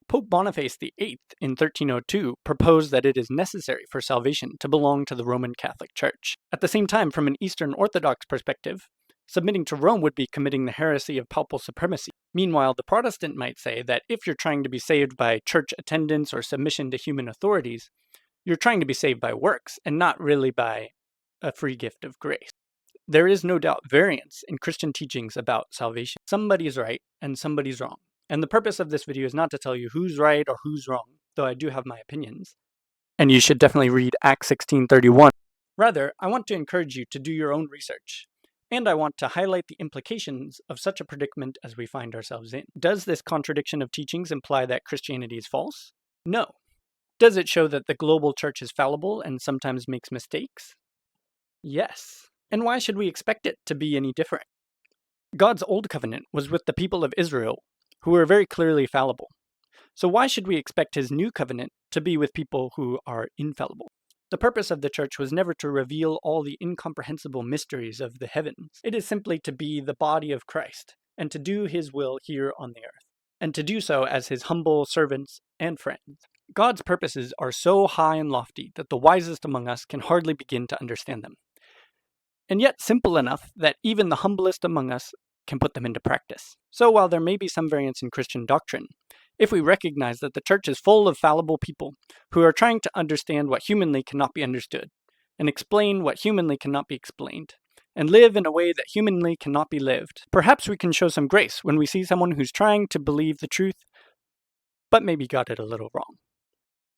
Pope Boniface VIII in 1302 proposed that it is necessary for salvation to belong to the Roman Catholic Church. At the same time, from an Eastern Orthodox perspective, submitting to Rome would be committing the heresy of papal supremacy. Meanwhile, the Protestant might say that if you're trying to be saved by church attendance or submission to human authorities, you're trying to be saved by works and not really by a free gift of grace. There is no doubt variance in Christian teachings about salvation. Somebody's right and somebody's wrong. And the purpose of this video is not to tell you who's right or who's wrong, though I do have my opinions. And you should definitely read Acts 16:31. Rather, I want to encourage you to do your own research. And I want to highlight the implications of such a predicament as we find ourselves in. Does this contradiction of teachings imply that Christianity is false? No. Does it show that the global church is fallible and sometimes makes mistakes? Yes. And why should we expect it to be any different? God's old covenant was with the people of Israel, who were very clearly fallible. So why should we expect his new covenant to be with people who are infallible? The purpose of the church was never to reveal all the incomprehensible mysteries of the heavens. It is simply to be the body of Christ, and to do his will here on the earth, and to do so as his humble servants and friends. God's purposes are so high and lofty that the wisest among us can hardly begin to understand them, and yet simple enough that even the humblest among us can put them into practice. So while there may be some variance in Christian doctrine, if we recognize that the church is full of fallible people who are trying to understand what humanly cannot be understood, and explain what humanly cannot be explained, and live in a way that humanly cannot be lived, perhaps we can show some grace when we see someone who's trying to believe the truth, but maybe got it a little wrong.